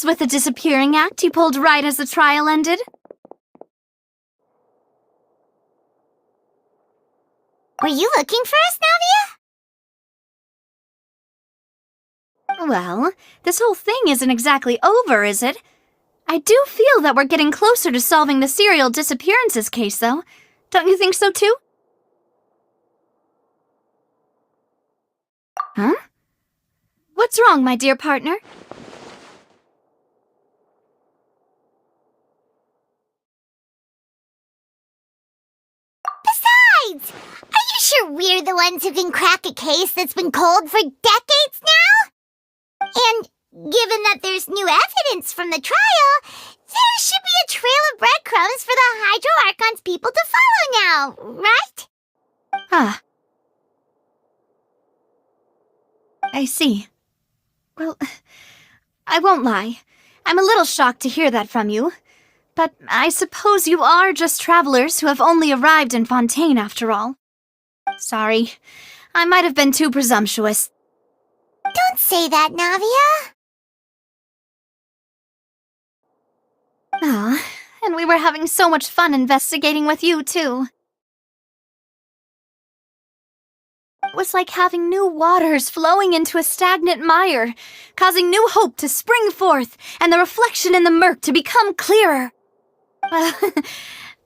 was with the disappearing act you pulled right as the trial ended. Were you looking for us, Navia? Well, this whole thing isn't exactly over, is it? I do feel that we're getting closer to solving the serial disappearances case, though. Don't you think so, too? Huh? What's wrong, my dear partner? Besides, are you sure we're the ones who can crack a case that's been cold for decades now? And given that there's new evidence from the trial, there should be a trail of breadcrumbs for the Hydro Archon's people to follow now, right? Ah. I see. Well, I won't lie. I'm a little shocked to hear that from you. But I suppose you are just travelers who have only arrived in Fontaine after all. Sorry. I might have been too presumptuous. Don't say that, Navia. Ah, and we were having so much fun investigating with you, too. It was like having new waters flowing into a stagnant mire, causing new hope to spring forth, and the reflection in the murk to become clearer. Well,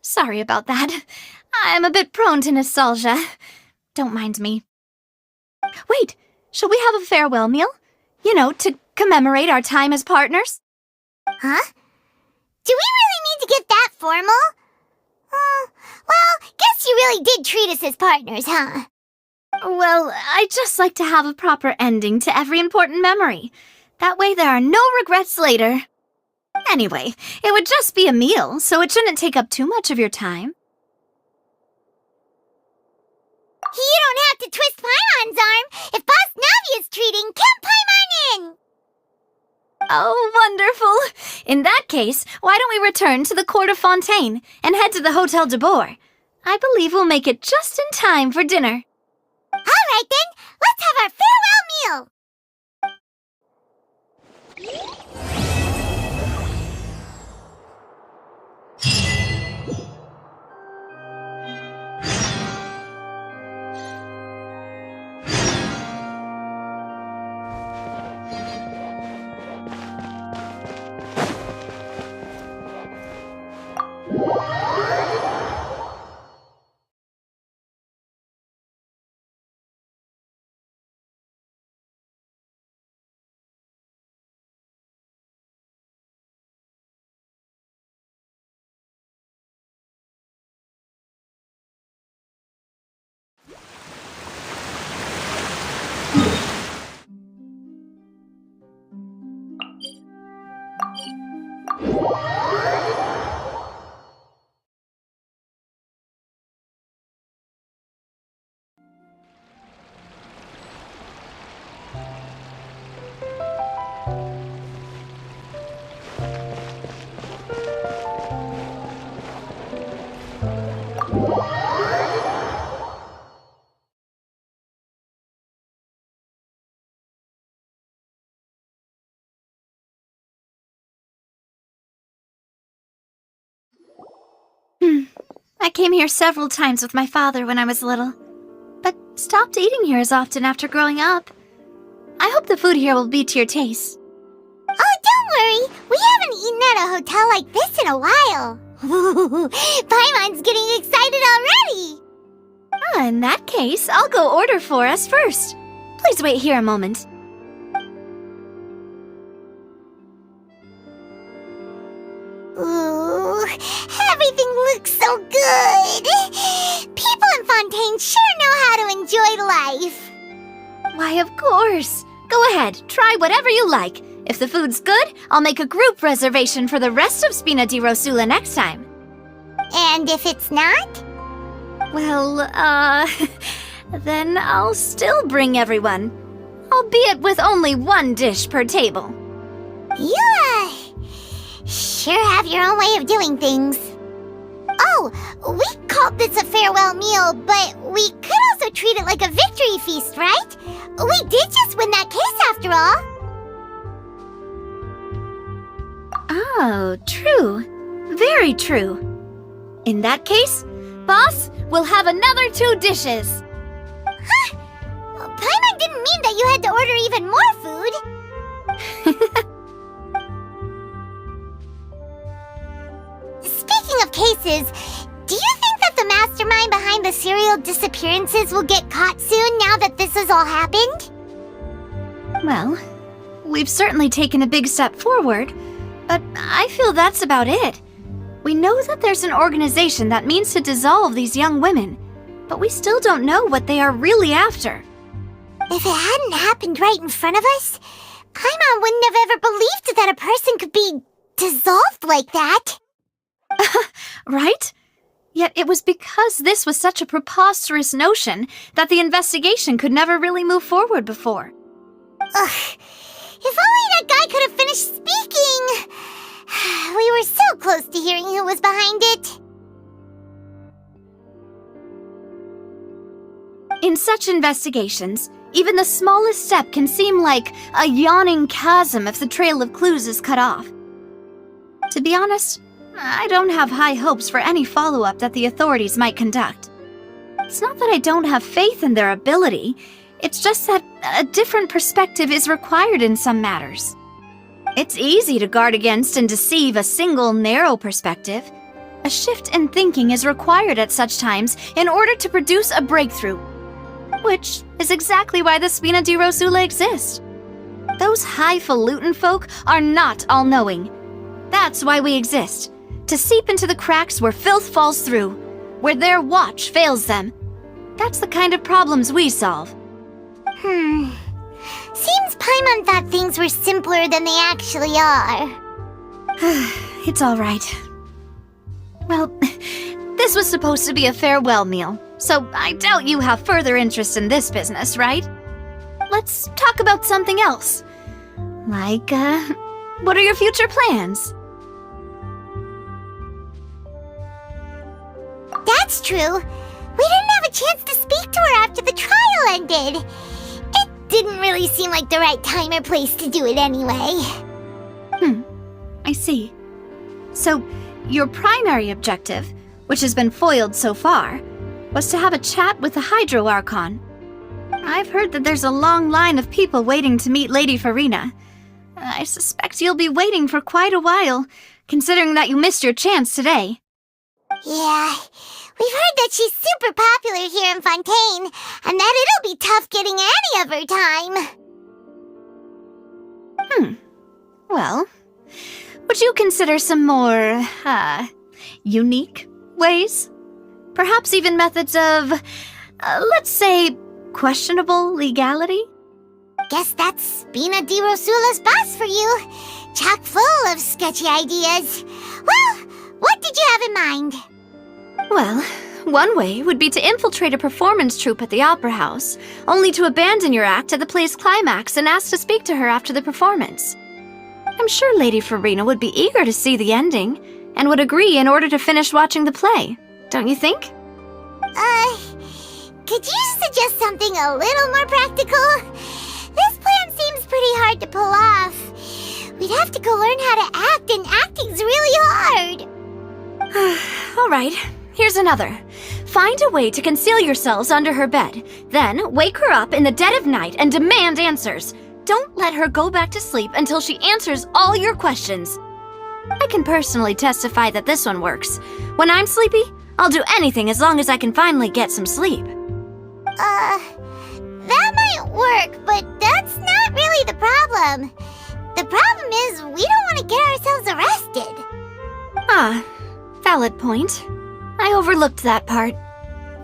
sorry about that. I'm a bit prone to nostalgia. Don't mind me. Wait, shall we have a farewell meal? You know, to commemorate our time as partners? Huh? Do we really need to get that formal? Well, guess you really did treat us as partners, huh? Well, I'd just like to have a proper ending to every important memory. That way there are no regrets later. Anyway, it would just be a meal, so it shouldn't take up too much of your time. You don't have to twist Paimon's arm. If Boss Navi is treating, count Paimon in! Oh, wonderful! In that case, why don't we return to the Court of Fontaine and head to the Hotel de Boer? I believe we'll make it just in time for dinner. All right, then. Let's have our farewell meal. I came here several times with my father when I was little, but stopped eating here as often after growing up. I hope the food here will be to your taste. Oh, don't worry. We haven't eaten at a hotel like this in a while. Paimon's getting excited already. In that case, I'll go order for us first. Please wait here a moment. Ooh, everything looks so good. People in Fontaine sure know how to enjoy life. Why, of course. Go ahead, try whatever you like. If the food's good, I'll make a group reservation for the rest of Spina di Rosula next time. And if it's not? Well, then I'll still bring everyone. Albeit with only one dish per table. You, sure have your own way of doing things. Oh, we called this a farewell meal, but we could also treat it like a victory feast, right? We did just win that case after all. Oh, true. Very true. In that case, boss, we'll have another 2 dishes. Huh? Paimon didn't mean that you had to order even more food. Speaking of cases, do you think that the mastermind behind the serial disappearances will get caught soon now that this has all happened? Well, we've certainly taken a big step forward, but I feel that's about it. We know that there's an organization that means to dissolve these young women, but we still don't know what they are really after. If it hadn't happened right in front of us, Paimon wouldn't have ever believed that a person could be dissolved like that. Right? Yet it was because this was such a preposterous notion that the investigation could never really move forward before. Ugh. If only that guy could have finished speaking! We were so close to hearing who was behind it. In such investigations, even the smallest step can seem like a yawning chasm if the trail of clues is cut off. To be honest, I don't have high hopes for any follow-up that the authorities might conduct. It's not that I don't have faith in their ability, it's just that a different perspective is required in some matters. It's easy to guard against and deceive a single narrow perspective. A shift in thinking is required at such times in order to produce a breakthrough, which is exactly why the Spina di Rosula exists. Those highfalutin folk are not all-knowing. That's why we exist, to seep into the cracks where filth falls through, where their watch fails them. That's the kind of problems we solve. Seems Paimon thought things were simpler than they actually are. It's all right. Well, this was supposed to be a farewell meal, so I doubt you have further interest in this business, right? Let's talk about something else. Like, what are your future plans? That's true. We didn't have a chance to speak to her after the trial ended. It didn't really seem like the right time or place to do it anyway. I see. So, your primary objective, which has been foiled so far, was to have a chat with the Hydro Archon. I've heard that there's a long line of people waiting to meet Lady Farina. I suspect you'll be waiting for quite a while, considering that you missed your chance today. Yeah, we've heard that she's super popular here in Fontaine, and that it'll be tough getting any of her time. Well, would you consider some more, unique ways? Perhaps even methods of, let's say, questionable legality? Guess that's Spina di Rosula's boss for you. Chock full of sketchy ideas. Well, what did you have in mind? Well, one way would be to infiltrate a performance troupe at the Opera House, only to abandon your act at the play's climax and ask to speak to her after the performance. I'm sure Lady Farina would be eager to see the ending, and would agree in order to finish watching the play, don't you think? Could you suggest something a little more practical? This plan seems pretty hard to pull off. We'd have to go learn how to act, and acting's really hard. All right, here's another. Find a way to conceal yourselves under her bed. Then wake her up in the dead of night and demand answers. Don't let her go back to sleep until she answers all your questions. I can personally testify that this one works. When I'm sleepy, I'll do anything as long as I can finally get some sleep. That might work, but that's not really the problem. The problem is we don't want to get ourselves arrested. Valid point. I overlooked that part.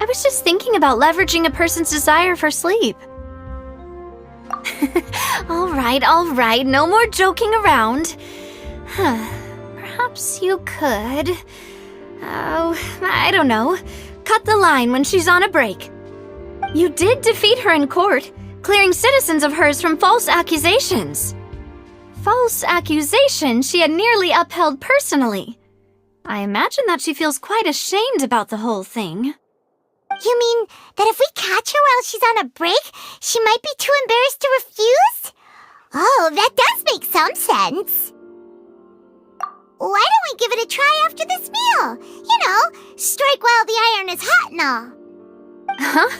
I was just thinking about leveraging a person's desire for sleep. All right, no more joking around. Perhaps you could... I don't know. Cut the line when she's on a break. You did defeat her in court, clearing citizens of hers from false accusations. False accusations she had nearly upheld personally. I imagine that she feels quite ashamed about the whole thing. You mean that if we catch her while she's on a break, she might be too embarrassed to refuse? Oh, that does make some sense. Why don't we give it a try after this meal? You know, strike while the iron is hot and all. Huh?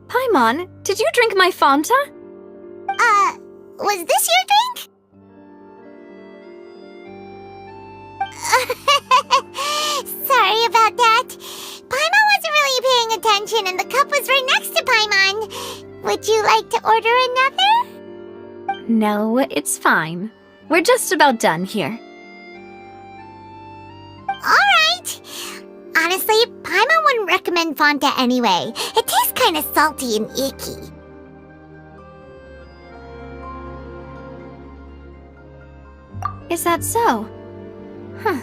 Paimon, did you drink my Fanta? Was this your drink? Sorry about that. Paimon wasn't really paying attention and the cup was right next to Paimon. Would you like to order another? No, it's fine. We're just about done here. Alright. Honestly, Paimon wouldn't recommend Fanta anyway. It tastes kind of salty and icky. Is that so? Huh.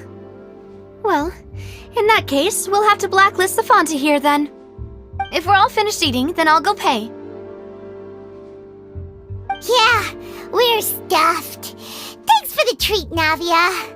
Well, in that case, we'll have to blacklist the Fanta here then. If we're all finished eating, then I'll go pay. Yeah, we're stuffed. Thanks for the treat, Navia.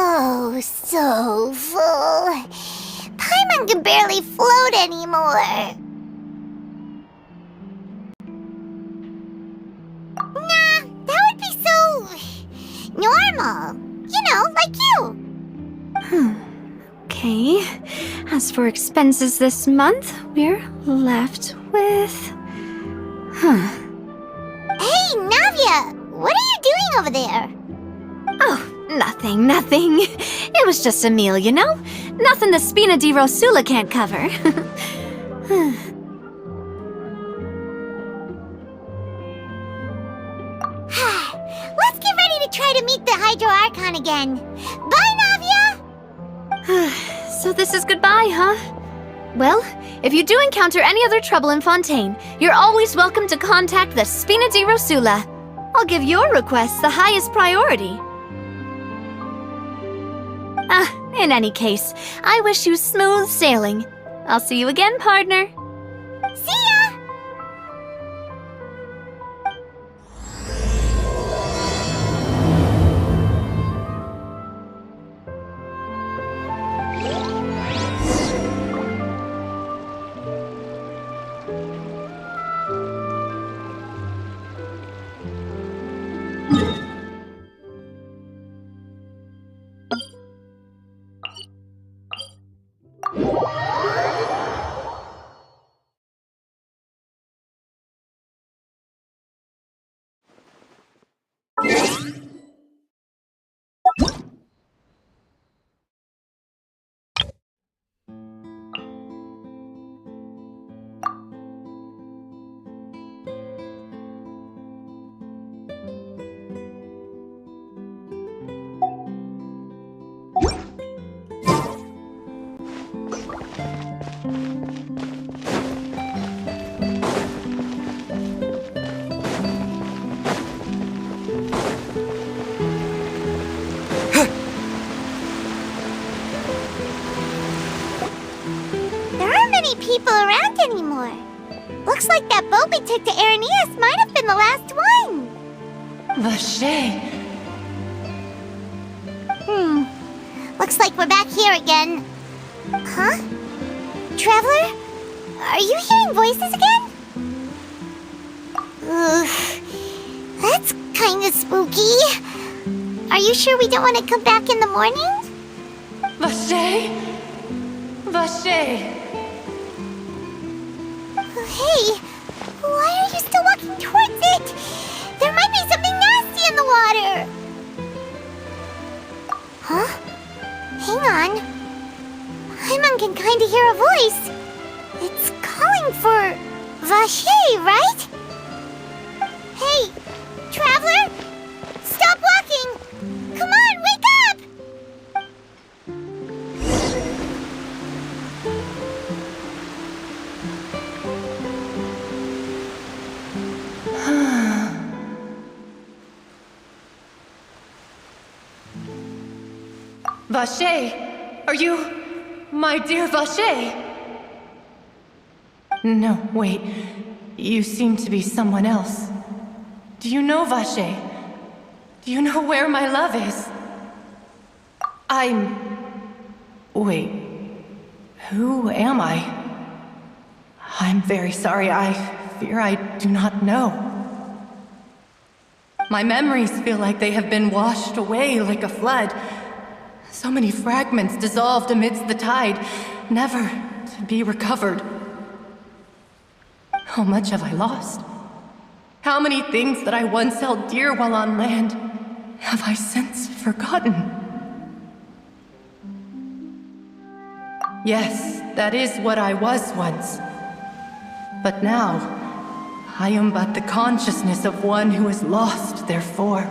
Oh, so full. Paimon can barely float anymore. Nah, that would be so normal. You know, like you. Okay. As for expenses this month, we're left with... Hey, Navia, what are you doing over there? Oh, nothing. It was just a meal, you know? Nothing the Spina di Rosula can't cover. Let's get ready to try to meet the Hydro Archon again. Bye, Navia! So this is goodbye, huh? Well, if you do encounter any other trouble in Fontaine, you're always welcome to contact the Spina di Rosula. I'll give your requests the highest priority. In any case, I wish you smooth sailing. I'll see you again, partner. See ya! People around anymore. Looks like that boat we took to Araneus might have been the last one. Vache. Looks like we're back here again. Huh? Traveler? Are you hearing voices again? Ugh. That's kinda spooky. Are you sure we don't want to come back in the morning? Vache. Vache. Hey, why are you still walking towards it? There might be something nasty in the water. Huh? Hang on. Paimon can kinda hear a voice. It's calling for Vache, right? Hey, Traveler? Stop walking! Come on, wake up! Vache, are you... my dear Vache? No, wait. You seem to be someone else. Do you know Vache? Do you know where my love is? Wait. Who am I? I'm very sorry. I fear I do not know. My memories feel like they have been washed away like a flood. So many fragments dissolved amidst the tide, never to be recovered. How much have I lost? How many things that I once held dear while on land have I since forgotten? Yes, that is what I was once. But now, I am but the consciousness of one who is lost, therefore.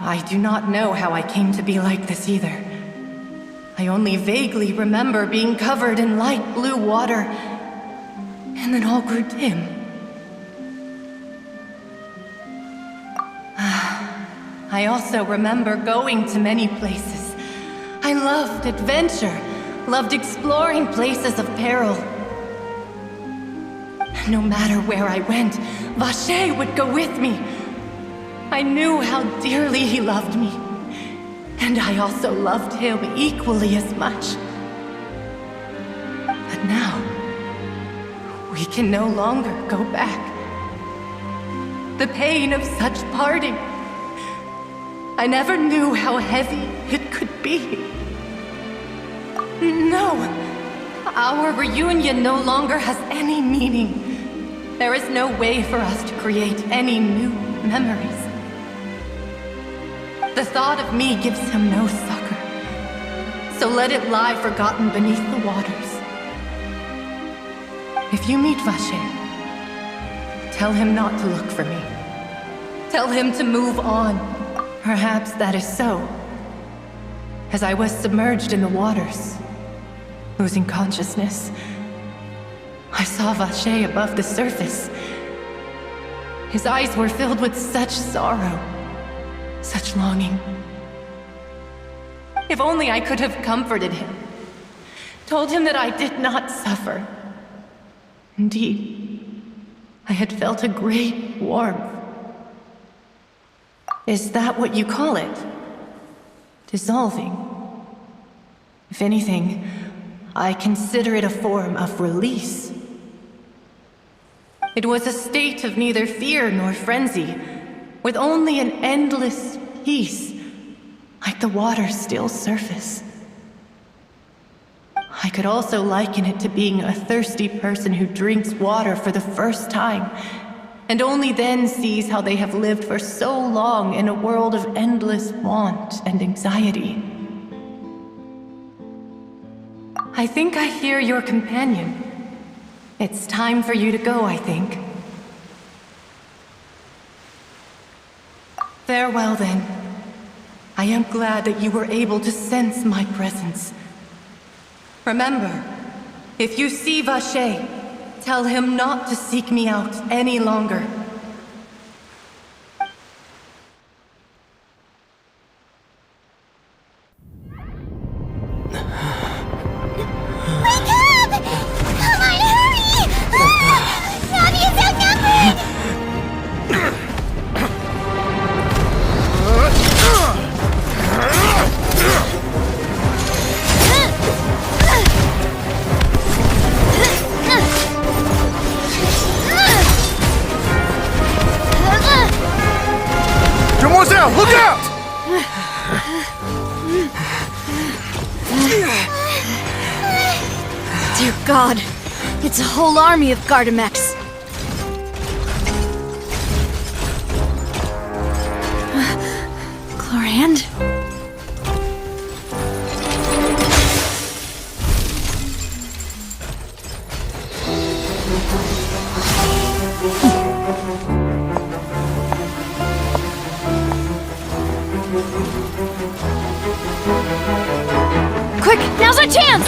I do not know how I came to be like this either. I only vaguely remember being covered in light blue water, and then all grew dim. I also remember going to many places. I loved adventure, loved exploring places of peril. No matter where I went, Vache would go with me. I knew how dearly he loved me, and I also loved him equally as much. But now, we can no longer go back. The pain of such parting, I never knew how heavy it could be. No, our reunion no longer has any meaning. There is no way for us to create any new memories. The thought of me gives him no succor, so let it lie forgotten beneath the waters. If you meet Vache, tell him not to look for me. Tell him to move on. Perhaps that is so. As I was submerged in the waters, losing consciousness, I saw Vache above the surface. His eyes were filled with such sorrow, such longing. If only I could have comforted him, told him that I did not suffer. Indeed, I had felt a great warmth. Is that what you call it? Dissolving? If anything, I consider it a form of release. It was a state of neither fear nor frenzy, with only an endless peace, like the water's still surface. I could also liken it to being a thirsty person who drinks water for the first time, and only then sees how they have lived for so long in a world of endless want and anxiety. I think I hear your companion. It's time for you to go, I think. Farewell, then. I am glad that you were able to sense my presence. Remember, if you see Vache, tell him not to seek me out any longer. Look out! Dear God, it's a whole army of Gardamex. Chlorand? Quick, now's our chance!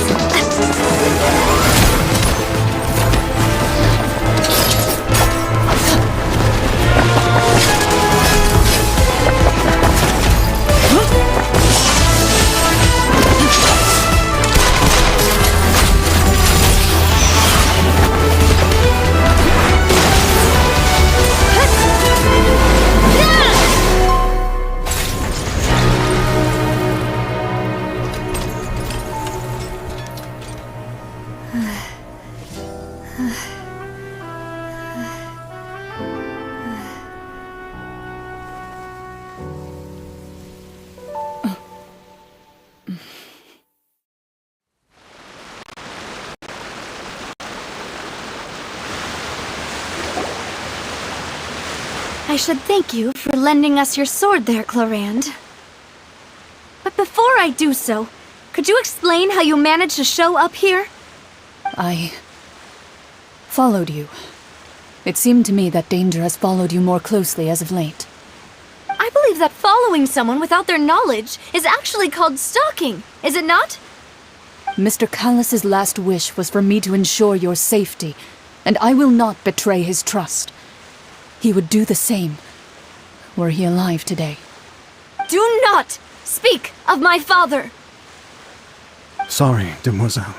I should thank you for lending us your sword there, Clorand. But before I do so, could you explain how you managed to show up here? I followed you. It seemed to me that danger has followed you more closely as of late. I believe that following someone without their knowledge is actually called stalking, is it not? Mr. Callus's last wish was for me to ensure your safety, and I will not betray his trust. He would do the same, were he alive today. Do not speak of my father! Sorry, demoiselle.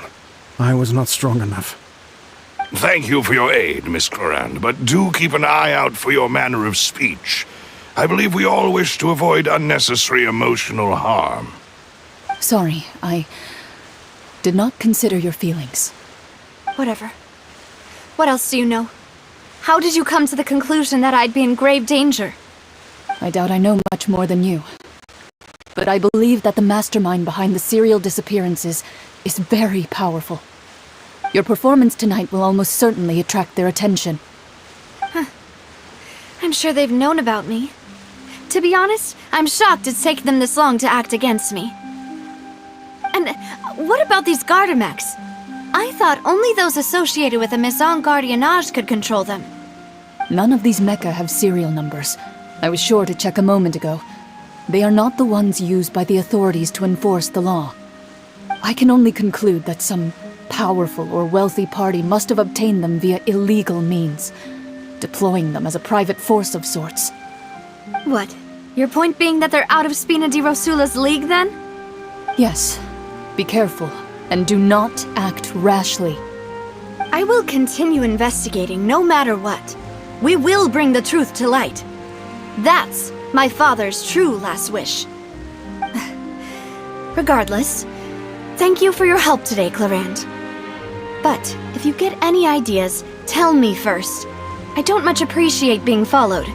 I was not strong enough. Thank you for your aid, Miss Clorand, but do keep an eye out for your manner of speech. I believe we all wish to avoid unnecessary emotional harm. Sorry, I did not consider your feelings. Whatever. What else do you know? How did you come to the conclusion that I'd be in grave danger? I doubt I know much more than you. But I believe that the mastermind behind the serial disappearances is very powerful. Your performance tonight will almost certainly attract their attention. I'm sure they've known about me. To be honest, I'm shocked it's taken them this long to act against me. And what about these Gardamex? I thought only those associated with the Maison Gardiennage could control them. None of these mecha have serial numbers. I was sure to check a moment ago. They are not the ones used by the authorities to enforce the law. I can only conclude that some powerful or wealthy party must have obtained them via illegal means, deploying them as a private force of sorts. What? Your point being that they're out of Spina di Rosula's league, then? Yes. Be careful, and do not act rashly. I will continue investigating no matter what. We will bring the truth to light. That's my father's true last wish. Regardless, thank you for your help today, Clorand. But if you get any ideas, tell me first. I don't much appreciate being followed.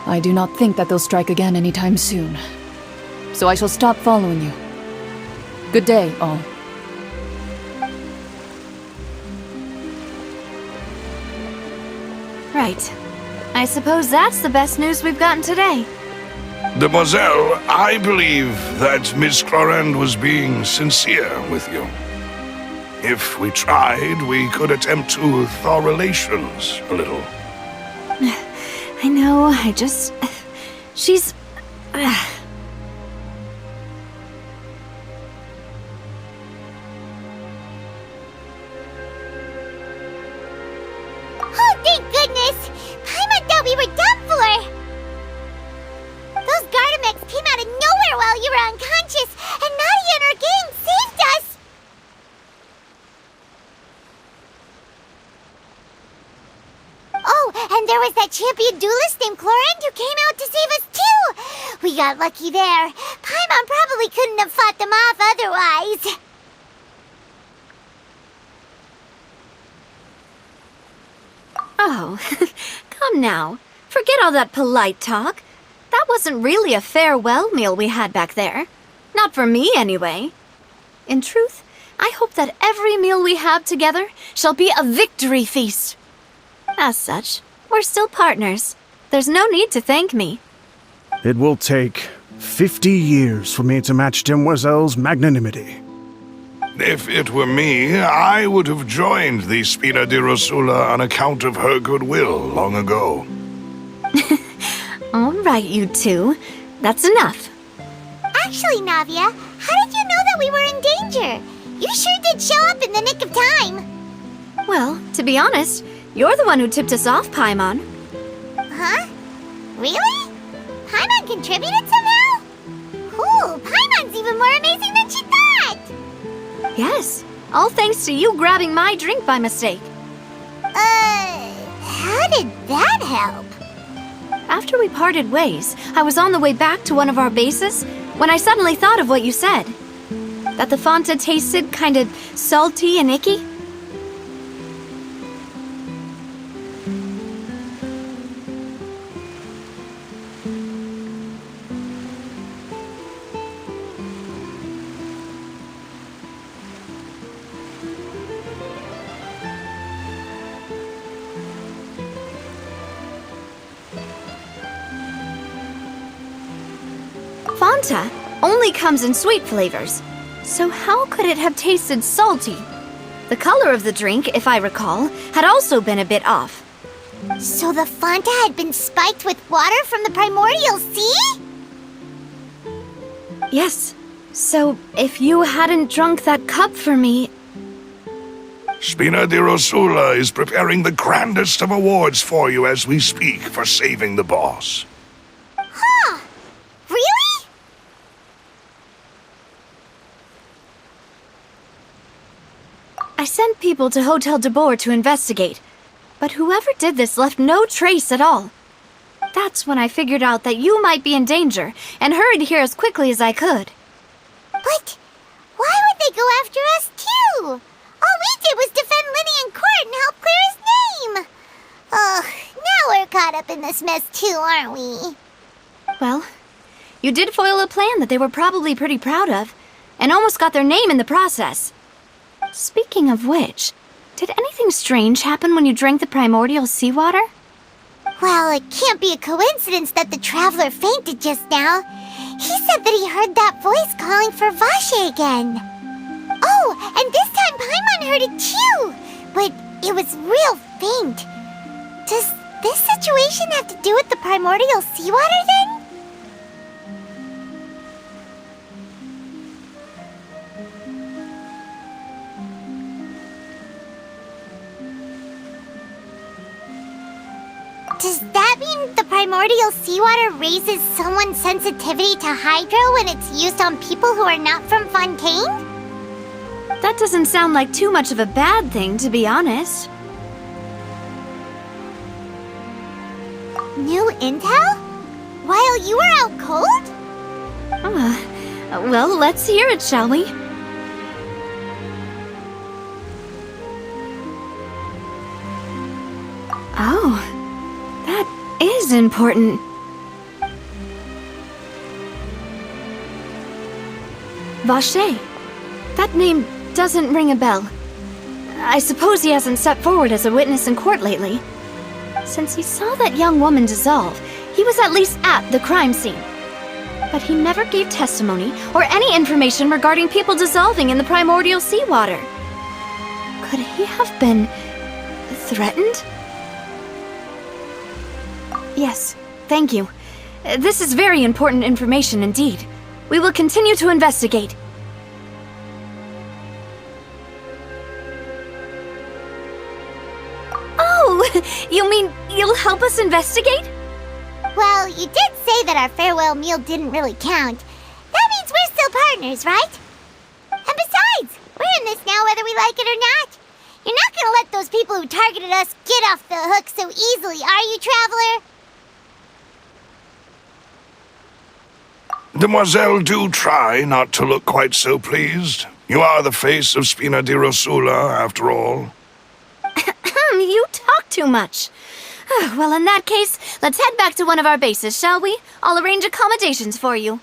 I do not think that they'll strike again anytime soon. So I shall stop following you. Good day, all. Right. I suppose that's the best news we've gotten today. Demoiselle, I believe that Miss Clorand was being sincere with you. If we tried, we could attempt to thaw relations a little. I know, she's... Oh, thank goodness! Paimon thought we were done for! Those Gardamex came out of nowhere while you were unconscious, and Nadia and her gang saved us! Oh, and there was that champion duelist named Clorand who came out to save us too! We got lucky there. Paimon probably couldn't have fought them off otherwise. Oh, come now. Forget all that polite talk. That wasn't really a farewell meal we had back there. Not for me, anyway. In truth, I hope that every meal we have together shall be a victory feast. As such, we're still partners. There's no need to thank me. It will take 50 years for me to match Demoiselle's magnanimity. If it were me, I would have joined the Spina di Rosula on account of her goodwill long ago. All right, you two. That's enough. Actually, Navia, how did you know that we were in danger? You sure did show up in the nick of time. Well, to be honest, you're the one who tipped us off, Paimon. Huh? Really? Paimon contributed somehow? Cool, Paimon's even more amazing than she thought! Yes, all thanks to you grabbing my drink by mistake. How did that help? After we parted ways, I was on the way back to one of our bases when I suddenly thought of what you said. That the Fanta tasted kind of salty and icky. Fanta only comes in sweet flavors, so how could it have tasted salty? The color of the drink, if I recall, had also been a bit off. So the Fanta had been spiked with water from the primordial sea? Yes. So, if you hadn't drunk that cup for me... Spina di Rosula is preparing the grandest of awards for you as we speak for saving the boss. Huh. Really? I sent people to Hotel de Boer to investigate, but whoever did this left no trace at all. That's when I figured out that you might be in danger, and hurried here as quickly as I could. But why would they go after us too? All we did was defend Lenny in court and help clear his name. Ugh, now we're caught up in this mess too, aren't we? Well, you did foil a plan that they were probably pretty proud of, and almost got their name in the process. Speaking of which, did anything strange happen when you drank the primordial seawater? Well, it can't be a coincidence that the traveler fainted just now. He said that he heard that voice calling for Vache again. Oh, and this time Paimon heard it too, but it was real faint. Does this situation have to do with the primordial seawater then? Does that mean the primordial seawater raises someone's sensitivity to hydro when it's used on people who are not from Fontaine? That doesn't sound like too much of a bad thing, to be honest. New intel? While you were out cold? Well, let's hear it, shall we? Oh, that is important. Vache. That name doesn't ring a bell. I suppose he hasn't stepped forward as a witness in court lately. Since he saw that young woman dissolve, he was at least at the crime scene. But he never gave testimony or any information regarding people dissolving in the primordial seawater. Could he have been threatened? Yes, thank you. This is very important information indeed. We will continue to investigate. Oh, you mean you'll help us investigate? Well, you did say that our farewell meal didn't really count. That means we're still partners, right? And besides, we're in this now whether we like it or not. You're not gonna let those people who targeted us get off the hook so easily, are you, Traveler? Demoiselle, do try not to look quite so pleased. You are the face of Spina di Rosula, after all. You talk too much. Well, in that case, let's head back to one of our bases, shall we? I'll arrange accommodations for you.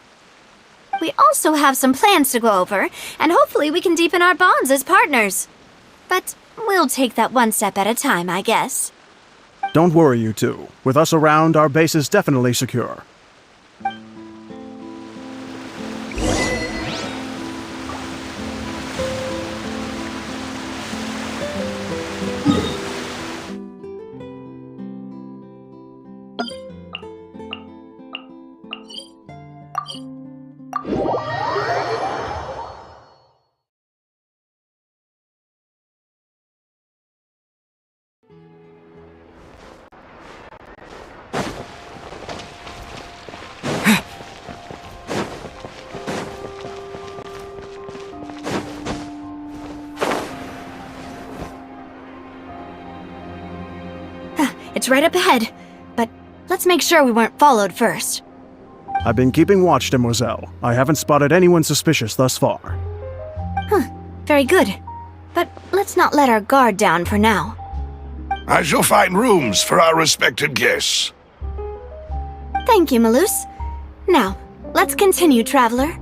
We also have some plans to go over, and hopefully we can deepen our bonds as partners. But we'll take that one step at a time, I guess. Don't worry, you two. With us around, our base is definitely secure. It's right up ahead, but let's make sure we weren't followed first. I've been keeping watch, Demoiselle. I haven't spotted anyone suspicious thus far. Very good. But let's not let our guard down for now. I shall find rooms for our respected guests. Thank you, Malus. Now, let's continue, Traveler.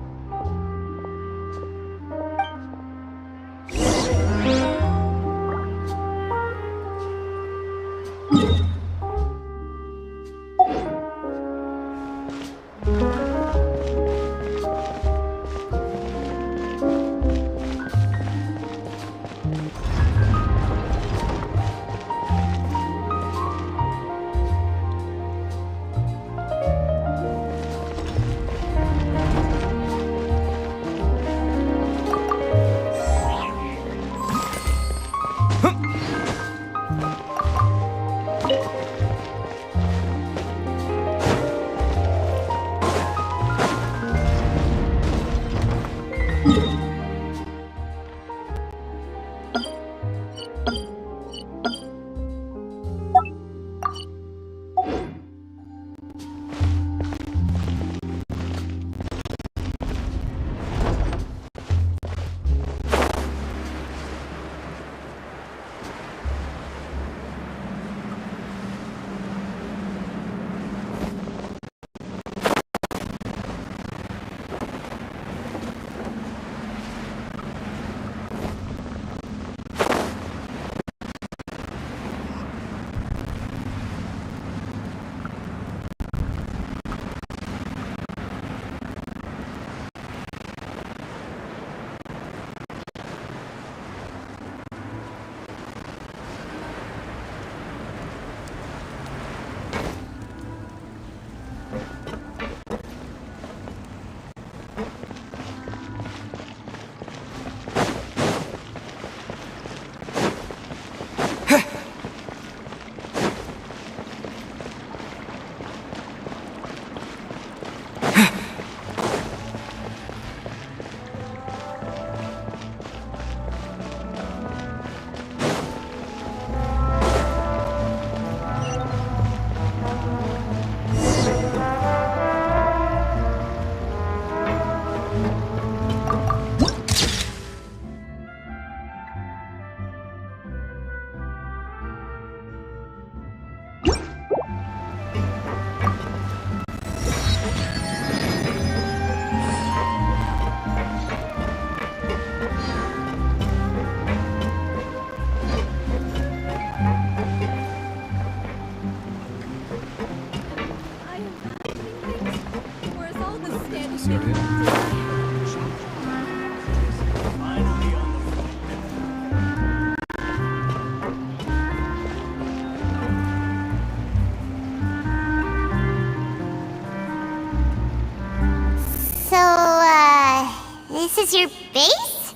This is your base?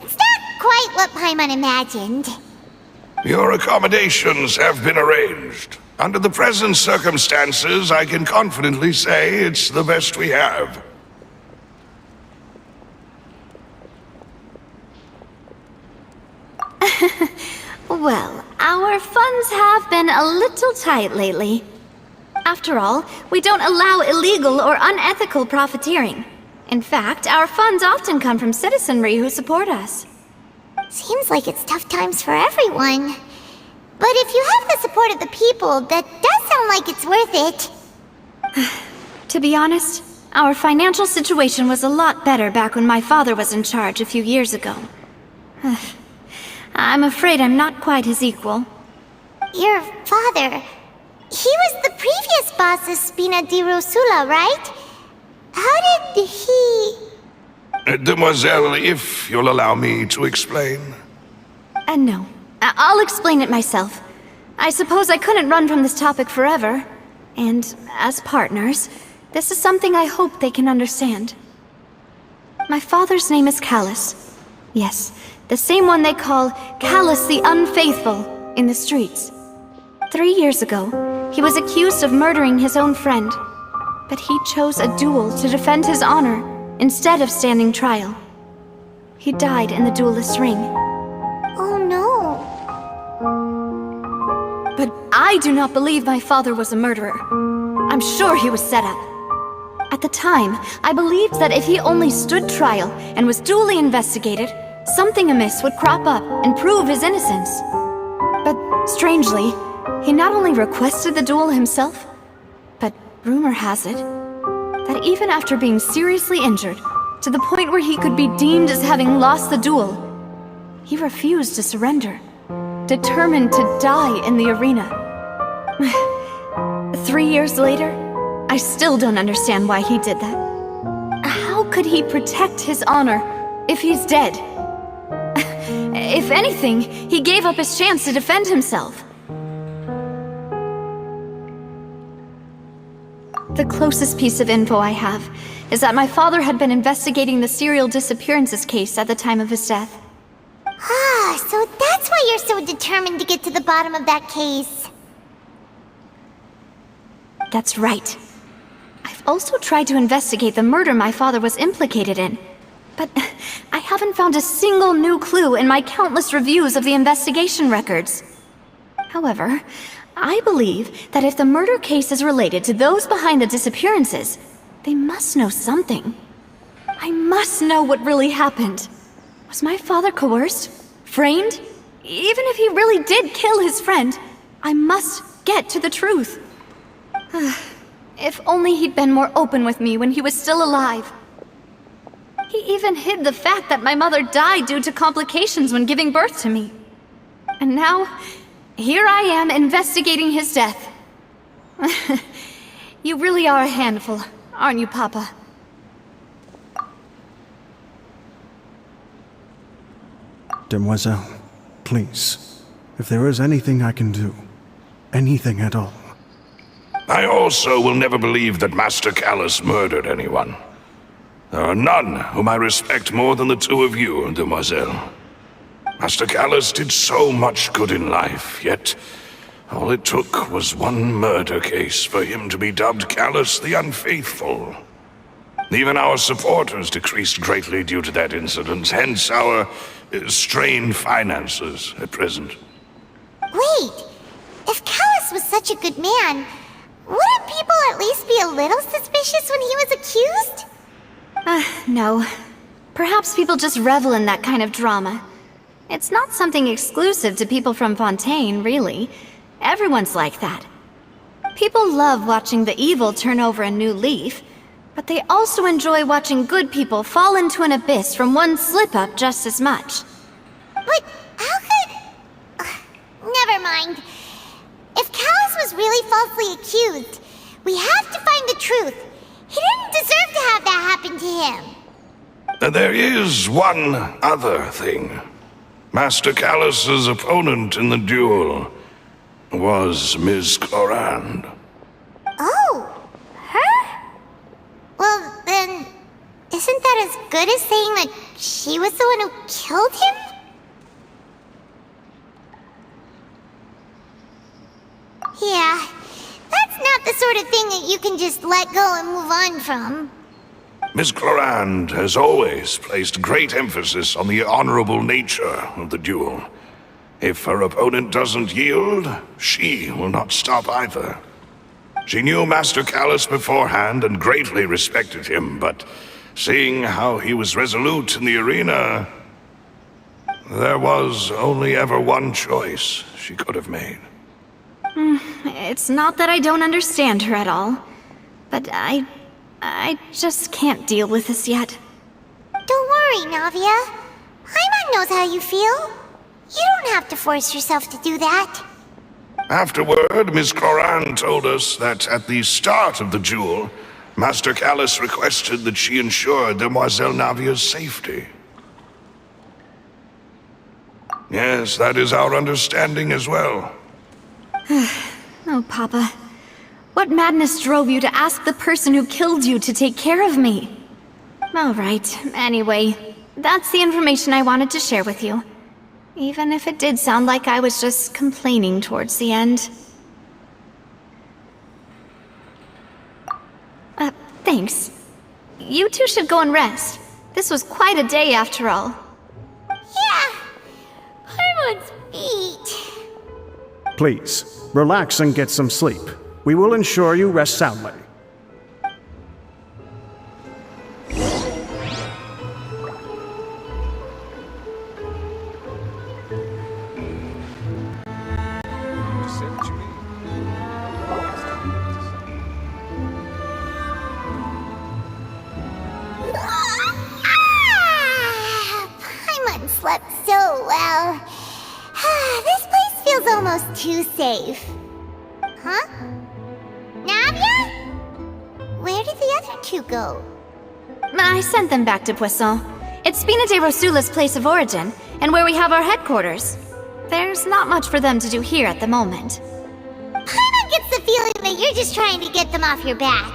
It's not quite what Paimon imagined. Your accommodations have been arranged. Under the present circumstances, I can confidently say it's the best we have. Well, our funds have been a little tight lately. After all, we don't allow illegal or unethical profiteering. In fact, our funds often come from citizenry who support us. Seems like it's tough times for everyone. But if you have the support of the people, that does sound like it's worth it. To be honest, our financial situation was a lot better back when my father was in charge a few years ago. I'm afraid I'm not quite his equal. Your father... he was the previous boss of Spina di Rosula, right? How did he... Demoiselle, if you'll allow me to explain. No. I'll explain it myself. I suppose I couldn't run from this topic forever. And, as partners, this is something I hope they can understand. My father's name is Callus. Yes, the same one they call Callus the Unfaithful in the streets. 3 years ago, he was accused of murdering his own friend. But he chose a duel to defend his honor, instead of standing trial. He died in the duelist's ring. Oh no. But I do not believe my father was a murderer. I'm sure he was set up. At the time, I believed that if he only stood trial and was duly investigated, something amiss would crop up and prove his innocence. But strangely, he not only requested the duel himself, but rumor has it that even after being seriously injured, to the point where he could be deemed as having lost the duel, he refused to surrender, determined to die in the arena. 3 years later, I still don't understand why he did that. How could he protect his honor if he's dead? If anything, he gave up his chance to defend himself. The closest piece of info I have is that my father had been investigating the serial disappearances case at the time of his death. Ah, so that's why you're so determined to get to the bottom of that case. That's right. I've also tried to investigate the murder my father was implicated in, but I haven't found a single new clue in my countless reviews of the investigation records. However, I believe that if the murder case is related to those behind the disappearances, they must know something. I must know what really happened. Was my father coerced? Framed? Even if he really did kill his friend, I must get to the truth. If only he'd been more open with me when he was still alive. He even hid the fact that my mother died due to complications when giving birth to me. And now, here I am investigating his death. You really are a handful, aren't you, Papa? Demoiselle, please, if there is anything I can do, anything at all. I also will never believe that Master Callus murdered anyone. There are none whom I respect more than the two of you, Demoiselle. Master Callus did so much good in life, yet all it took was one murder case for him to be dubbed Callus the Unfaithful. Even our supporters decreased greatly due to that incident, hence our strained finances at present. Wait, if Callus was such a good man, wouldn't people at least be a little suspicious when he was accused? No. Perhaps people just revel in that kind of drama. It's not something exclusive to people from Fontaine, really. Everyone's like that. People love watching the evil turn over a new leaf, but they also enjoy watching good people fall into an abyss from one slip-up just as much. But how could... never mind. If Callus was really falsely accused, we have to find the truth. He didn't deserve to have that happen to him. There is one other thing. Master Callus's opponent in the duel was Ms. Clorand. Oh, her? Well, then, isn't that as good as saying that she was the one who killed him? Yeah, that's not the sort of thing that you can just let go and move on from. Ms. Clorand has always placed great emphasis on the honorable nature of the duel. If her opponent doesn't yield, she will not stop either. She knew Master Callus beforehand and greatly respected him, but seeing how he was resolute in the arena, there was only ever one choice she could have made. It's not that I don't understand her at all, but I just can't deal with this yet. Don't worry, Navia. Paimon knows how you feel. You don't have to force yourself to do that. Afterward, Ms. Clorand told us that at the start of the duel, Master Callus requested that she ensure Demoiselle Navia's safety. Yes, that is our understanding as well. Oh, Papa. What madness drove you to ask the person who killed you to take care of me? All right, anyway, that's the information I wanted to share with you. Even if it did sound like I was just complaining towards the end. Thanks. You two should go and rest. This was quite a day after all. Yeah, Paimon's beat. Please, relax and get some sleep. We will ensure you rest soundly. Paimon slept so well. This place feels almost too safe. Huh? Navia? Where did the other two go? I sent them back to Poisson. It's Spina de Rosula's place of origin, and where we have our headquarters. There's not much for them to do here at the moment. Paimon gets the feeling that you're just trying to get them off your back.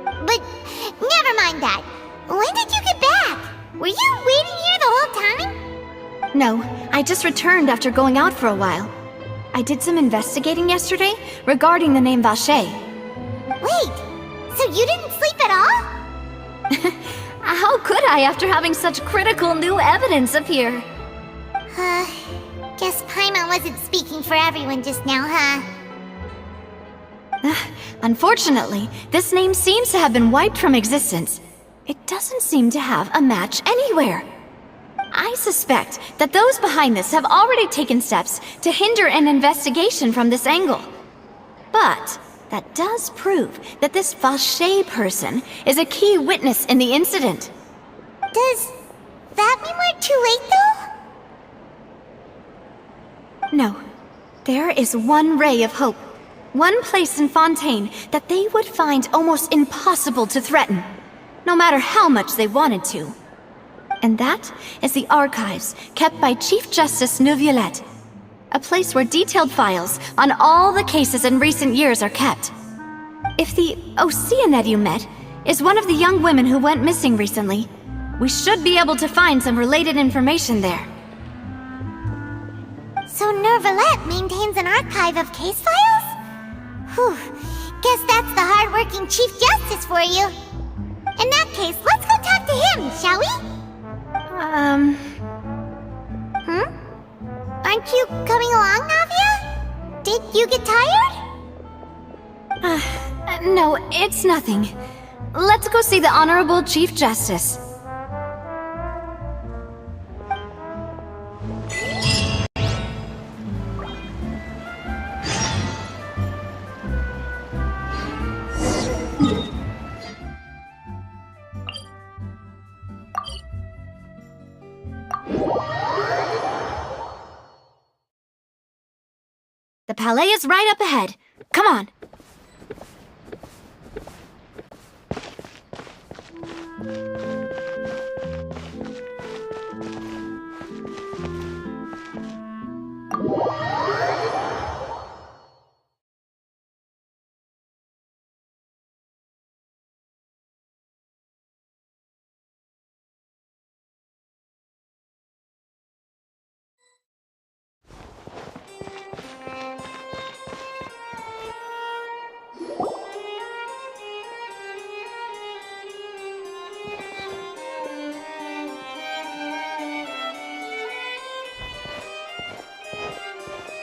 But never mind that. When did you get back? Were you waiting here the whole time? No, I just returned after going out for a while. I did some investigating yesterday regarding the name Vache. Wait, so you didn't sleep at all? How could I after having such critical new evidence appear? Guess Paimon wasn't speaking for everyone just now, huh? Unfortunately, this name seems to have been wiped from existence. It doesn't seem to have a match anywhere. I suspect that those behind this have already taken steps to hinder an investigation from this angle. But that does prove that this Vache person is a key witness in the incident. Does that mean we're too late, though? No. There is one ray of hope. One place in Fontaine that they would find almost impossible to threaten, no matter how much they wanted to. And that is the archives kept by Chief Justice Neuvillette, a place where detailed files on all the cases in recent years are kept. If the Oceanette you met is one of the young women who went missing recently, we should be able to find some related information there. So Neuvillette maintains an archive of case files? Whew, guess that's the hard-working Chief Justice for you. In that case, let's go talk to him, shall we? Aren't you coming along, Navia? Did you get tired? No, it's nothing. Let's go see the Honorable Chief Justice. Palais is right up ahead. Come on.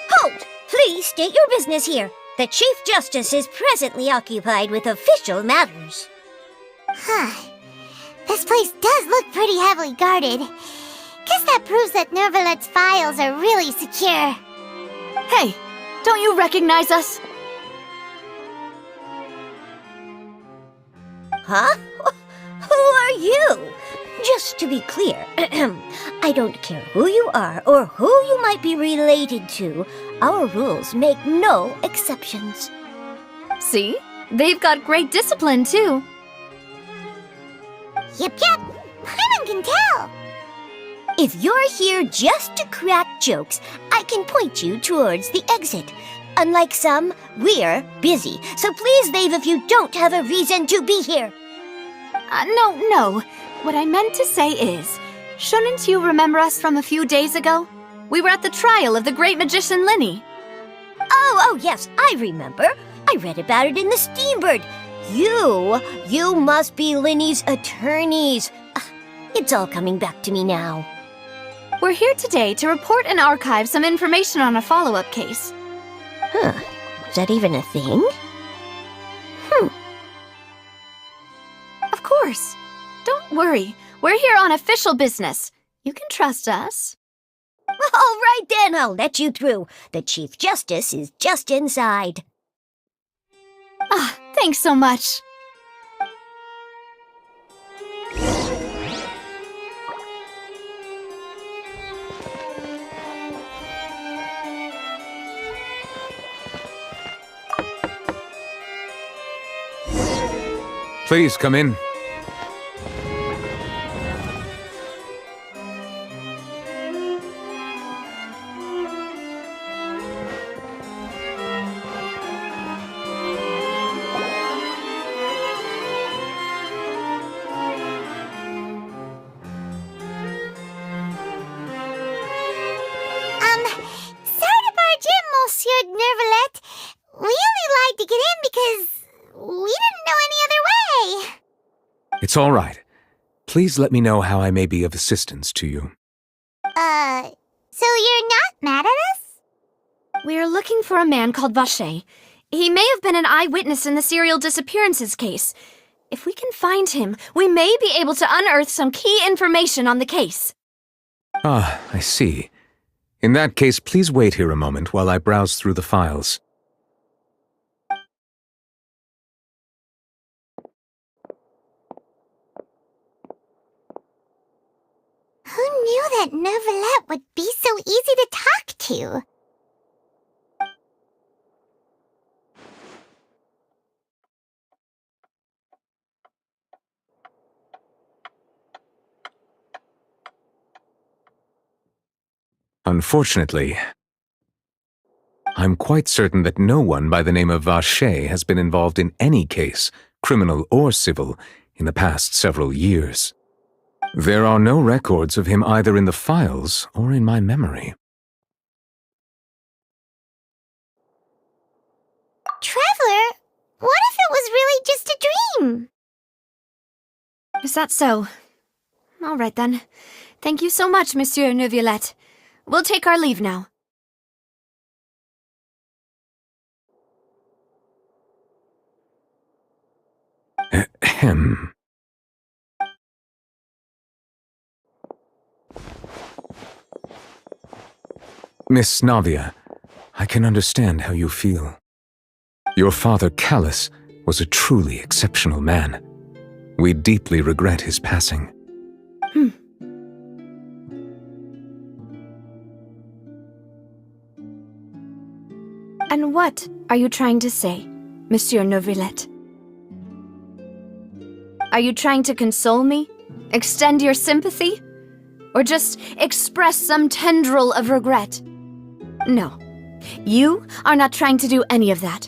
Halt! Please state your business here. The Chief Justice is presently occupied with official matters. This place does look pretty heavily guarded. Guess that proves that Nervalet's files are really secure. Hey, don't you recognize us? Huh? Who are you? Just to be clear, I don't care who you are or who you might be related to. Our rules make no exceptions. See? They've got great discipline, too. Yep. Paimon can tell. If you're here just to crack jokes, I can point you towards the exit. Unlike some, we're busy, so please leave if you don't have a reason to be here. No. What I meant to say is, shouldn't you remember us from a few days ago? We were at the trial of the great magician Linny. Oh, yes, I remember. I read about it in the Steambird. You must be Linny's attorneys. It's all coming back to me now. We're here today to report and archive some information on a follow-up case. Huh, is that even a thing? Of course. Don't worry. We're here on official business. You can trust us. All right then, I'll let you through. The Chief Justice is just inside. Thanks so much. Please come in. Sorry to barge in, Monsieur Nervalet. We only lied to get in because we didn't know any other way. It's all right. Please let me know how I may be of assistance to you. So you're not mad at us? We're looking for a man called Vacher. He may have been an eyewitness in the serial disappearances case. If we can find him, we may be able to unearth some key information on the case. Ah, I see. In that case, please wait here a moment while I browse through the files. Who knew that Nervalet would be so easy to talk to? Unfortunately, I'm quite certain that no one by the name of Vacher has been involved in any case, criminal or civil, in the past several years. There are no records of him either in the files or in my memory. Traveler, what if it was really just a dream? Is that so? All right then. Thank you so much, Monsieur Neuvillette. We'll take our leave now. Ahem. Miss Navia, I can understand how you feel. Your father, Callus, was a truly exceptional man. We deeply regret his passing. And what are you trying to say, Monsieur Neuvillette? Are you trying to console me? Extend your sympathy? Or just express some tendril of regret? No, you are not trying to do any of that.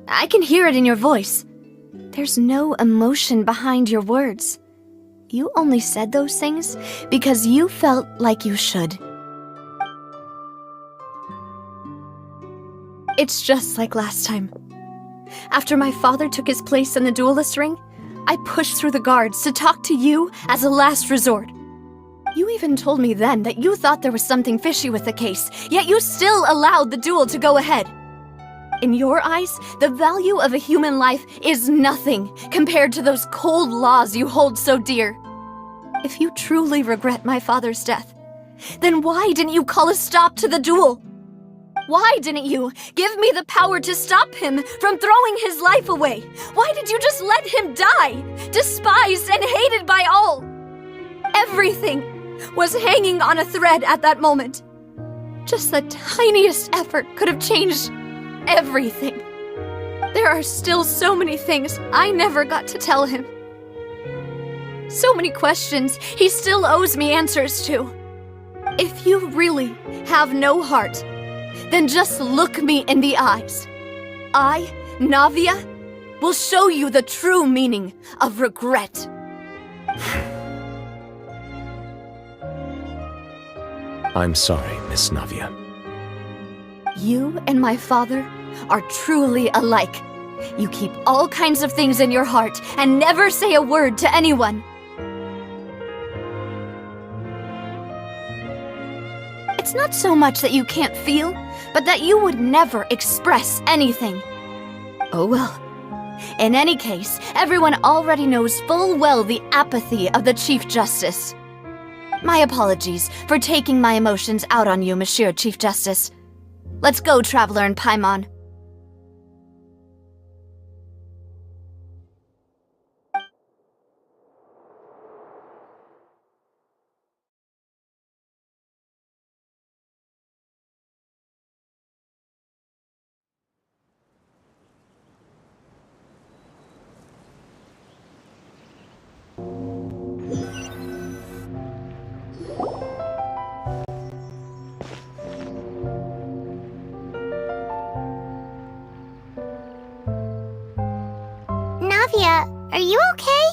I can hear it in your voice. There's no emotion behind your words. You only said those things because you felt like you should. It's just like last time. After my father took his place in the duelist ring, I pushed through the guards to talk to you as a last resort. You even told me then that you thought there was something fishy with the case, yet you still allowed the duel to go ahead. In your eyes, the value of a human life is nothing compared to those cold laws you hold so dear. If you truly regret my father's death, then why didn't you call a stop to the duel? Why didn't you give me the power to stop him from throwing his life away? Why did you just let him die, despised and hated by all? Everything was hanging on a thread at that moment. Just the tiniest effort could have changed everything. There are still so many things I never got to tell him. So many questions he still owes me answers to. If you really have no heart, then just look me in the eyes. I, Navia, will show you the true meaning of regret. I'm sorry, Miss Navia. You and my father are truly alike. You keep all kinds of things in your heart and never say a word to anyone. It's not so much that you can't feel, but that you would never express anything. Oh well. In any case, everyone already knows full well the apathy of the Chief Justice. My apologies for taking my emotions out on you, Monsieur Chief Justice. Let's go, Traveler and Paimon. Navia, are you okay?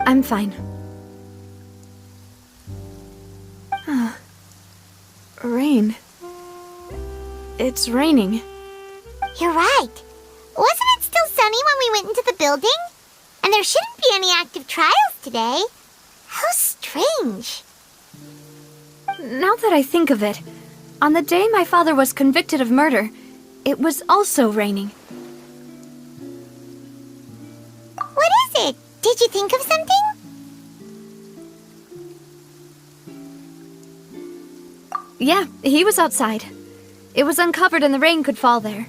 I'm fine. Rain. It's raining. You're right. Wasn't it still sunny when we went into the building? And there shouldn't be any active trials today. How strange. Now that I think of it, on the day my father was convicted of murder, it was also raining. What is it? Did you think of something? Yeah, he was outside. It was uncovered and the rain could fall there.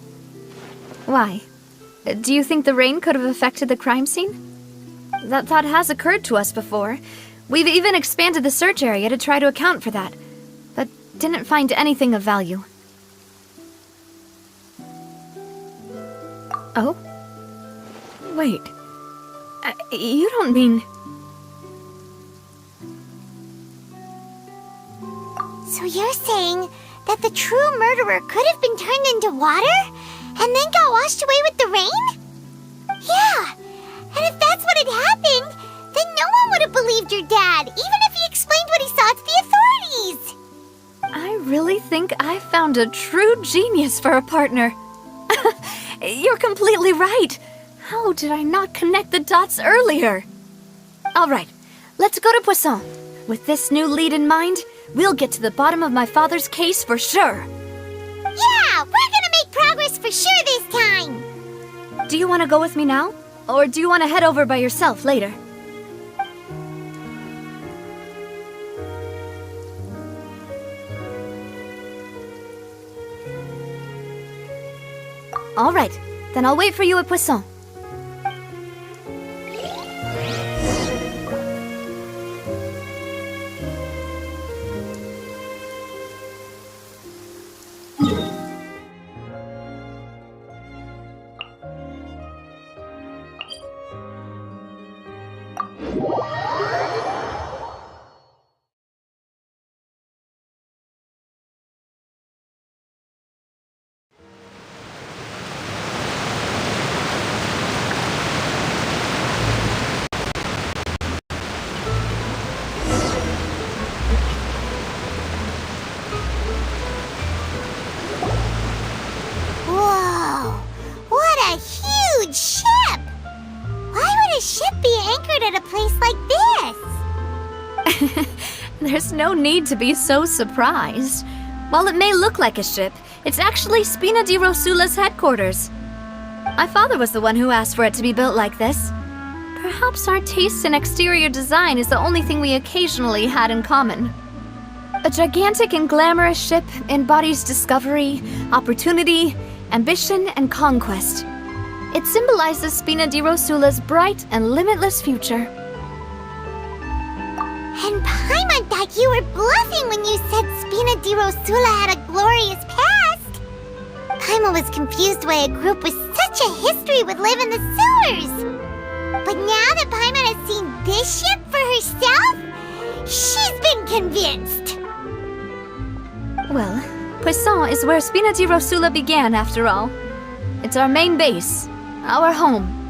Why? Do you think the rain could have affected the crime scene? That thought has occurred to us before. We've even expanded the search area to try to account for that, but didn't find anything of value. Oh? Wait. You don't mean... So you're saying that the true murderer could have been turned into water and then got washed away with the rain? Yeah, and if that's what had happened, then no one would have believed your dad, even if he explained what he saw to the authorities. I really think I found a true genius for a partner. You're completely right. How did I not connect the dots earlier? All right, let's go to Poisson. With this new lead in mind, we'll get to the bottom of my father's case for sure. Yeah, we're gonna make progress for sure this time. Do you want to go with me now? Or do you want to head over by yourself later? All right, then I'll wait for you at Poisson. Whoa! What a huge ship! Why would a ship be anchored at a place like this? There's no need to be so surprised. While it may look like a ship, it's actually Spina di Rosula's headquarters. My father was the one who asked for it to be built like this. Perhaps our taste in exterior design is the only thing we occasionally had in common. A gigantic and glamorous ship embodies discovery, opportunity, ambition, and conquest. It symbolizes Spina di Rosula's bright and limitless future. And Paimon thought you were bluffing when you said Spina di Rosula had a glorious past. Paimon was confused why a group with such a history would live in the sewers. But now that Paimon has seen this ship for herself, she's been convinced. Well, Poisson is where Spina di Rosula began, after all. It's our main base, our home.